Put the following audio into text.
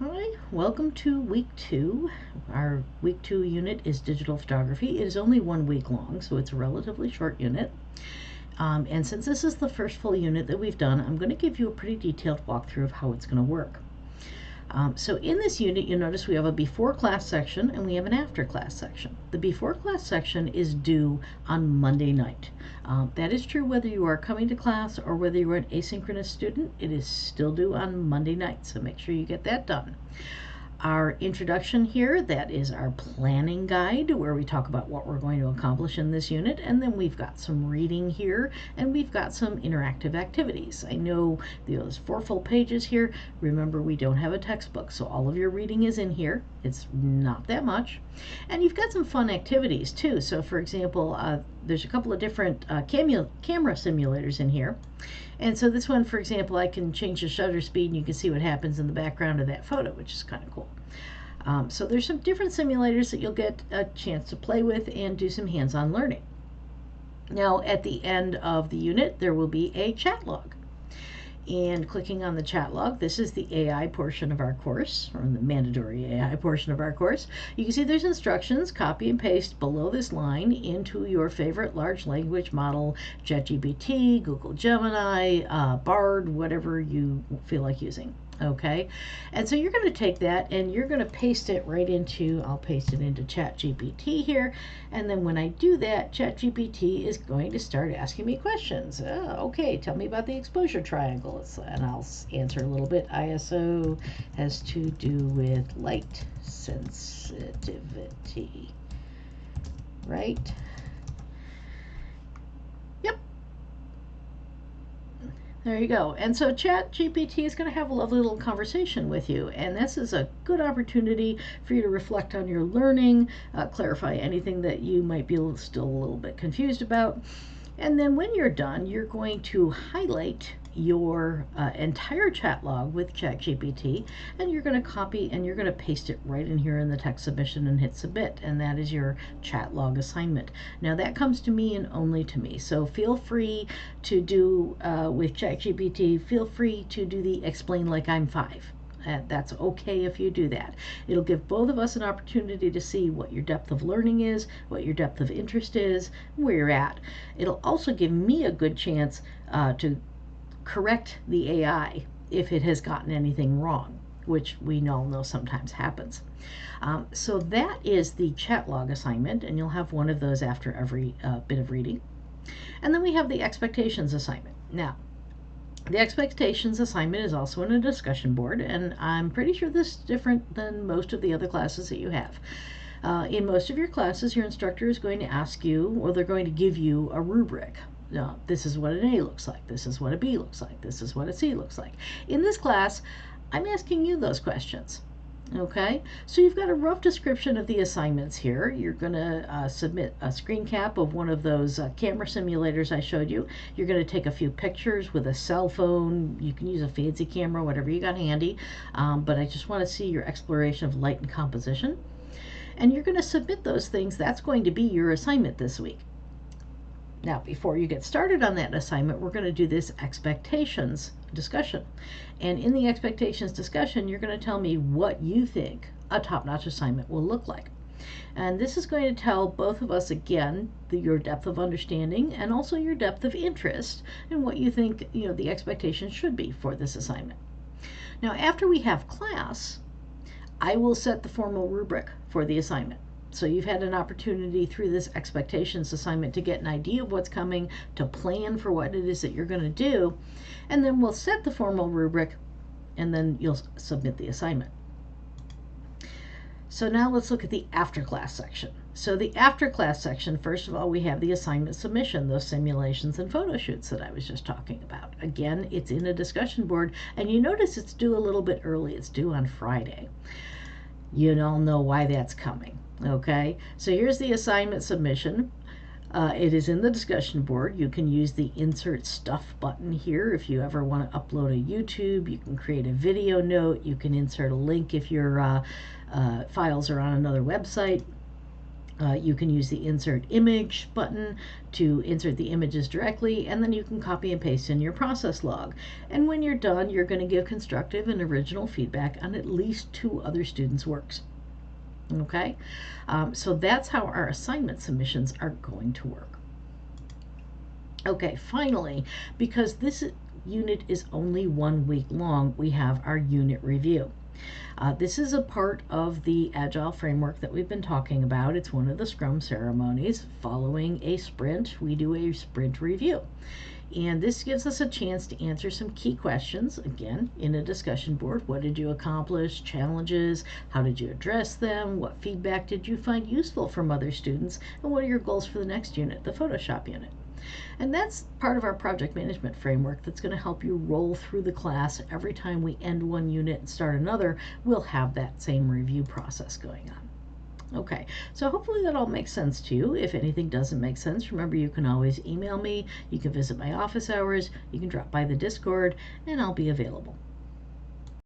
Hi, welcome to week 2. Our week 2 unit is digital photography. It is only 1 week long, so it's a relatively short unit. And since this is the first full unit that we've done, I'm going to give you a pretty detailed walkthrough of how it's going to work. So in this unit, you'll notice we have a before class section and we have an after class section. The before class section is due on Monday night. That is true whether you are coming to class or whether you are an asynchronous student. It is still due on Monday night, so make sure you get that done. Our introduction here, that is our planning guide where we talk about what we're going to accomplish in this unit, and then we've got some reading here and we've got some interactive activities. I know there's 4 full pages here. Remember, we don't have a textbook, so all of your reading is in here. It's not that much. And you've got some fun activities too. So for example, there's a couple of different camera simulators in here. And so this one, for example, I can change the shutter speed and you can see what happens in the background of that photo, which is kind of cool. So there's some different simulators that you'll get a chance to play with and do some hands-on learning. Now, at the end of the unit, there will be a chat log. And clicking on the chat log, this is the AI portion of our course, or the mandatory AI portion of our course. You can see there's instructions, copy and paste below this line into your favorite large language model, ChatGPT, Google Gemini, Bard, whatever you feel like using. Okay, and so you're going to take that and you're going to paste it right into, I'll paste it into ChatGPT here, and then when I do that, ChatGPT is going to start asking me questions. Okay, tell me about the exposure triangles, and I'll answer a little bit. ISO has to do with light sensitivity, right? Yep. There you go. And so ChatGPT is going to have a lovely little conversation with you. And this is a good opportunity for you to reflect on your learning, clarify anything that you might be still a little bit confused about. And then when you're done, you're going to highlight your entire chat log with ChatGPT, and you're going to copy and you're going to paste it right in here in the text submission and hit submit, and that is your chat log assignment. Now that comes to me and only to me, so feel free to do with ChatGPT, feel free to do the explain like I'm 5. That's okay if you do that. It'll give both of us an opportunity to see what your depth of learning is, what your depth of interest is, where you're at. It'll also give me a good chance to correct the AI if it has gotten anything wrong, which we all know sometimes happens. So that is the chat log assignment, and you'll have one of those after every bit of reading. And then we have the expectations assignment. Now, the expectations assignment is also in a discussion board, and I'm pretty sure this is different than most of the other classes that you have. In most of your classes, your instructor is going to ask you, or they're going to give you a rubric. This is what an A looks like, this is what a B looks like, this is what a C looks like. In this class, I'm asking you those questions. Okay, so you've got a rough description of the assignments here. You're going to submit a screen cap of one of those camera simulators I showed you. You're going to take a few pictures with a cell phone. You can use a fancy camera, whatever you got handy, but I just want to see your exploration of light and composition. And you're going to submit those things. That's going to be your assignment this week. Now, before you get started on that assignment, we're going to do this expectations discussion. And in the expectations discussion, you're going to tell me what you think a top-notch assignment will look like. And this is going to tell both of us, again, your depth of understanding and also your depth of interest in what you think, the expectations should be for this assignment. Now, after we have class, I will set the formal rubric for the assignment. So you've had an opportunity through this expectations assignment to get an idea of what's coming, to plan for what it is that you're going to do, and then we'll set the formal rubric, and then you'll submit the assignment. So now let's look at the after class section. So the after class section, first of all, we have the assignment submission, those simulations and photo shoots that I was just talking about. Again, it's in a discussion board, and you notice it's due a little bit early. It's due on Friday. You all know why that's coming. Okay, so here's the assignment submission. It is in the discussion board. You can use the insert stuff button here if you ever want to upload a YouTube. You can create a video note. You can insert a link if your files are on another website. You can use the insert image button to insert the images directly, and then you can copy and paste in your process log. And when you're done, you're going to give constructive and original feedback on at least 2 other students' works. Okay, so that's how our assignment submissions are going to work. Okay, finally, because this unit is only 1 week long, we have our unit review. This is a part of the Agile framework that we've been talking about. It's one of the Scrum ceremonies. Following a sprint, we do a sprint review. And this gives us a chance to answer some key questions, again, in a discussion board. What did you accomplish? Challenges? How did you address them? What feedback did you find useful from other students? And what are your goals for the next unit, the Photoshop unit? And that's part of our project management framework that's going to help you roll through the class. Every time we end one unit and start another, we'll have that same review process going on. Okay, so hopefully that all makes sense to you. If anything doesn't make sense, remember you can always email me, you can visit my office hours, you can drop by the Discord, and I'll be available.